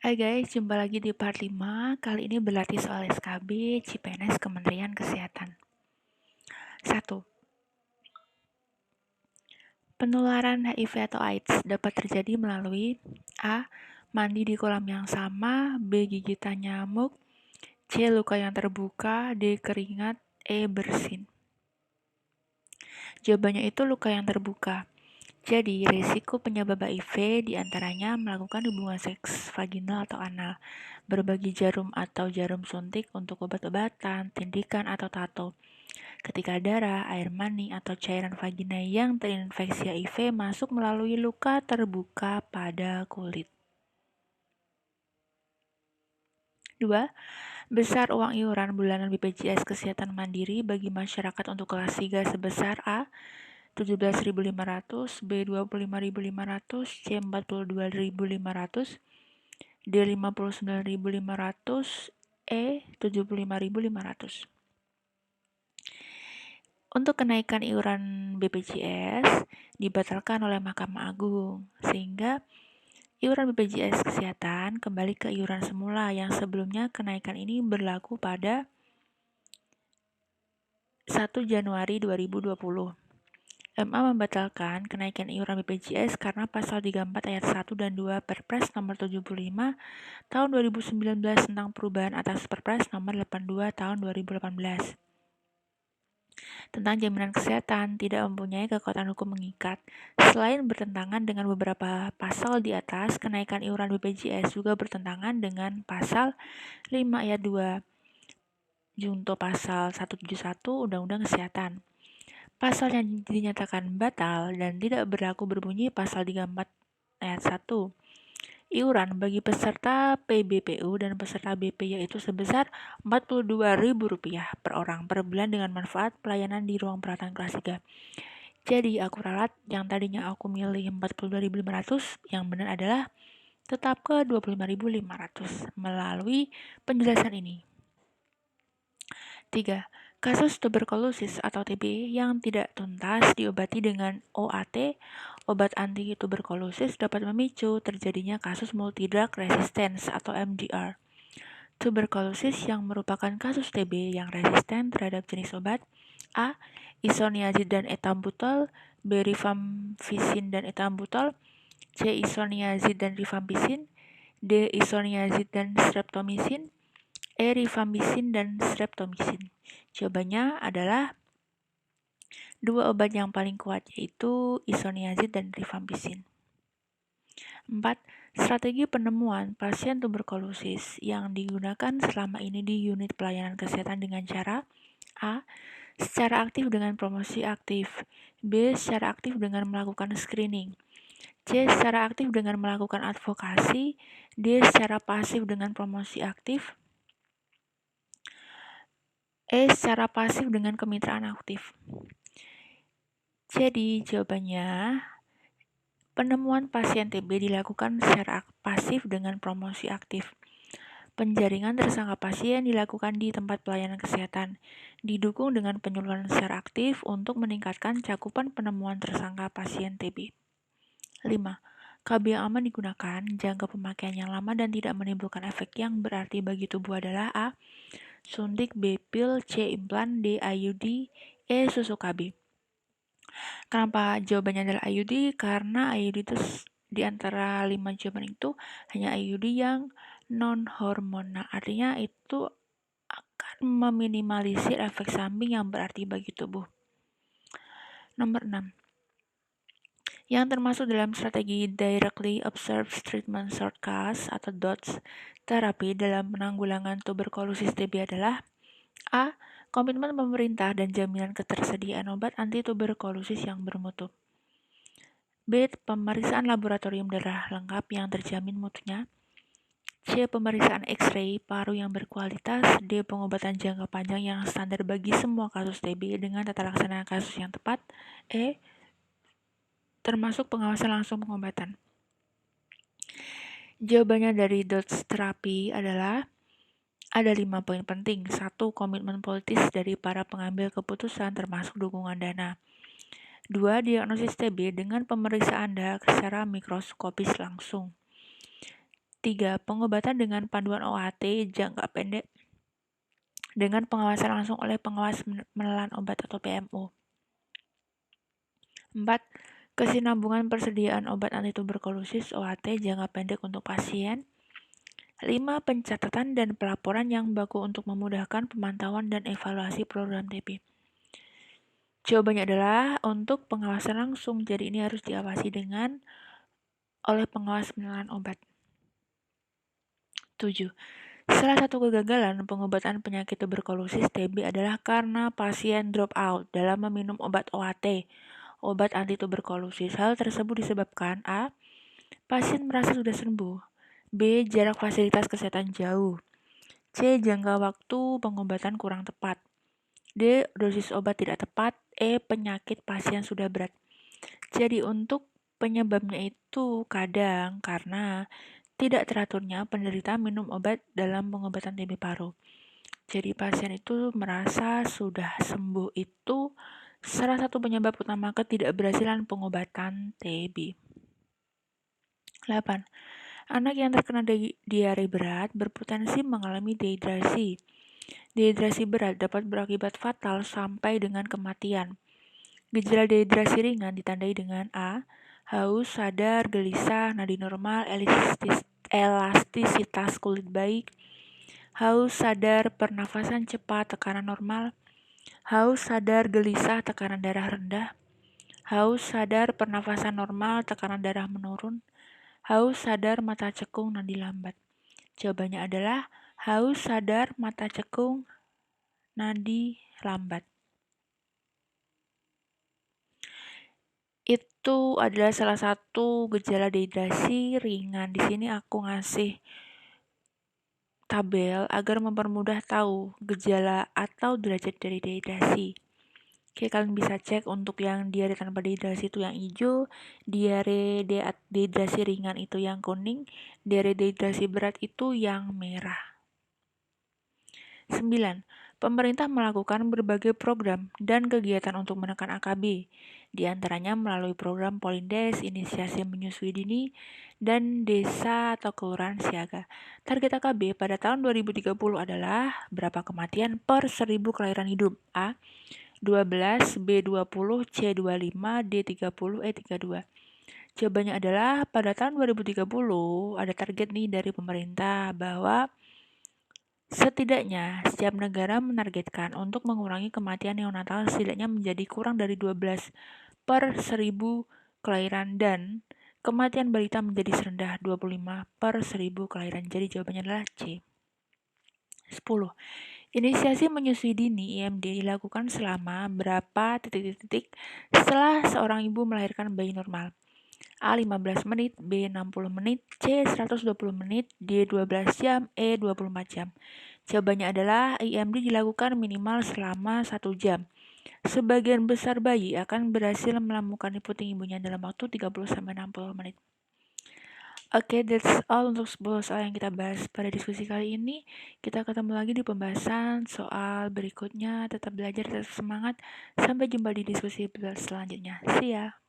Hai guys, jumpa lagi di part 5. Kali ini berlatih soal SKB CPNS Kementerian Kesehatan. 1. Penularan HIV atau AIDS dapat terjadi melalui A. Mandi di kolam yang sama, B. Gigitan nyamuk, C. Luka yang terbuka, D. Keringat, E. Bersin. Jawabannya itu luka yang terbuka. Jadi, risiko penyebab HIV diantaranya melakukan hubungan seks vaginal atau anal, berbagi jarum atau jarum suntik untuk obat-obatan, tindikan atau tato. Ketika darah, air mani, atau cairan vagina yang terinfeksi HIV masuk melalui luka terbuka pada kulit. 2. Besar uang iuran bulanan BPJS Kesehatan Mandiri bagi masyarakat untuk kelas 3 sebesar A. 17.500, B. 25.500, C. 42.500, D. 59.500, E. 75.500. Untuk kenaikan iuran BPJS dibatalkan oleh Mahkamah Agung, sehingga iuran BPJS Kesehatan kembali ke iuran semula yang sebelumnya kenaikan ini berlaku pada 1 Januari 2020. MA membatalkan kenaikan iuran BPJS karena pasal 34 ayat 1 dan 2 Perpres nomor 75 tahun 2019 tentang perubahan atas Perpres nomor 82 tahun 2018 tentang jaminan kesehatan tidak mempunyai kekuatan hukum mengikat. Selain bertentangan dengan beberapa pasal di atas, kenaikan iuran BPJS juga bertentangan dengan pasal 5 ayat 2 junto pasal 171 Undang-Undang Kesehatan. Pasal yang dinyatakan batal dan tidak berlaku berbunyi pasal 34 ayat 1. Iuran bagi peserta PBPU dan peserta BP yaitu sebesar Rp42.000 per orang per bulan dengan manfaat pelayanan di ruang perawatan kelas 3. Jadi aku ralat yang tadinya aku milih 42.500, yang benar adalah tetap ke 25.500 melalui penjelasan ini. 3. Kasus tuberkulosis atau TB yang tidak tuntas diobati dengan OAT, obat anti tuberkulosis, dapat memicu terjadinya kasus multidrug resistance atau MDR. Tuberkulosis yang merupakan kasus TB yang resisten terhadap jenis obat A. Isoniazid dan etambutol, B. Rifampicin dan etambutol, C. Isoniazid dan rifampicin, D. Isoniazid dan streptomycin, E. Rifampicin dan streptomycin. Jawabannya adalah dua obat yang paling kuat, yaitu isoniazid dan rifampicin. 4. Strategi penemuan pasien tuberkulosis yang digunakan selama ini di unit pelayanan kesehatan dengan cara A. Secara aktif dengan promosi aktif, B. Secara aktif dengan melakukan screening, C. Secara aktif dengan melakukan advokasi, D. Secara pasif dengan promosi aktif, E. Secara pasif dengan kemitraan aktif. Jadi jawabannya, penemuan pasien TB dilakukan secara pasif dengan promosi aktif. Penjaringan tersangka pasien dilakukan di tempat pelayanan kesehatan, didukung dengan penyuluhan secara aktif untuk meningkatkan cakupan penemuan tersangka pasien TB. 5. KB yang aman digunakan, jangka pemakaian yang lama dan tidak menimbulkan efek yang berarti bagi tubuh adalah A. Suntik, B. Pil, C. Implan, D. IUD, E. Susu KB. Kenapa jawabannya adalah IUD? Karena IUD itu di antara 5 jawaban itu hanya IUD yang non-hormonal. Artinya itu akan meminimalisir efek samping yang berarti bagi tubuh. Nomor 6. Yang termasuk dalam strategi Directly Observed Treatment Shortcuts atau DOTS terapi dalam penanggulangan tuberkulosis TB adalah A. Komitmen pemerintah dan jaminan ketersediaan obat anti tuberkulosis yang bermutu. B. Pemeriksaan laboratorium darah lengkap yang terjamin mutunya. C. Pemeriksaan X-ray paru yang berkualitas. D. Pengobatan jangka panjang yang standar bagi semua kasus TB dengan tata laksana kasus yang tepat. E. Termasuk pengawasan langsung pengobatan. Jawabannya dari DOTS terapi adalah ada 5 poin penting. 1. Komitmen politis dari para pengambil keputusan termasuk dukungan dana. 2. Diagnosis TB dengan pemeriksaan darah secara mikroskopis langsung. 3. Pengobatan dengan panduan OAT jangka pendek dengan pengawasan langsung oleh pengawas menelan obat atau PMO. 4. Kesinambungan persediaan obat antituberkulosis OAT jangka pendek untuk pasien. 5. Pencatatan dan pelaporan yang baku untuk memudahkan pemantauan dan evaluasi program TB. Jawabannya adalah untuk pengawasan langsung, jadi ini harus diawasi oleh pengawas menelan obat. 7. Salah satu kegagalan pengobatan penyakit tuberkulosis TB adalah karena pasien drop out dalam meminum obat OAT, obat antituberkulosis. Hal tersebut disebabkan A. Pasien merasa sudah sembuh. B. Jarak fasilitas kesehatan jauh. C. Jangka waktu pengobatan kurang tepat. D. Dosis obat tidak tepat. E. Penyakit pasien sudah berat. Jadi untuk penyebabnya itu kadang karena tidak teraturnya penderita minum obat dalam pengobatan TB paru. Jadi pasien itu merasa sudah sembuh, itu salah satu penyebab utama ketidakberhasilan pengobatan TB. 8. Anak yang terkena diare berat berpotensi mengalami dehidrasi. Dehidrasi berat dapat berakibat fatal sampai dengan kematian. Gejala dehidrasi ringan ditandai dengan A. Haus, sadar, gelisah, nadi normal, elastisitas kulit baik. Haus, sadar, pernafasan cepat, tekanan normal. Haus, sadar, gelisah, tekanan darah rendah. Haus, sadar, pernafasan normal, tekanan darah menurun. Haus, sadar, mata cekung, nadi lambat. Jawabannya adalah haus, sadar, mata cekung, nadi lambat. Itu adalah salah satu gejala dehidrasi ringan. Di sini aku ngasih tabel agar mempermudah tahu gejala atau derajat dari dehidrasi. Oke, kalian bisa cek untuk yang diare tanpa dehidrasi itu yang hijau, diare dehidrasi ringan itu yang kuning, diare dehidrasi berat itu yang merah. 9. Pemerintah melakukan berbagai program dan kegiatan untuk menekan AKB, di antaranya melalui program Polindes, Inisiasi Menyusui Dini, dan Desa atau Kelurahan Siaga. Target AKB pada tahun 2030 adalah berapa kematian per 1000 kelahiran hidup? A. 12, B 20, C 25, D 30, E 32. Jawabannya adalah pada tahun 2030 ada target nih dari pemerintah bahwa setidaknya setiap negara menargetkan untuk mengurangi kematian neonatal setidaknya menjadi kurang dari 12 per 1000 kelahiran dan kematian balita menjadi serendah 25 per 1000 kelahiran. Jadi jawabannya adalah C. 10. Inisiasi menyusui dini IMD dilakukan selama berapa titik-titik setelah seorang ibu melahirkan bayi normal? A. 15 menit, B. 60 menit, C. 120 menit, D. 12 jam, E. 24 jam. Jawabannya adalah IMD dilakukan minimal selama 1 jam. Sebagian besar bayi akan berhasil melamukan di puting ibunya dalam waktu 30-60 menit. Oke, that's all untuk 10 soal yang kita bahas pada diskusi kali ini. Kita ketemu lagi di pembahasan soal berikutnya. Tetap belajar, tetap semangat. Sampai jumpa di diskusi selanjutnya. See ya!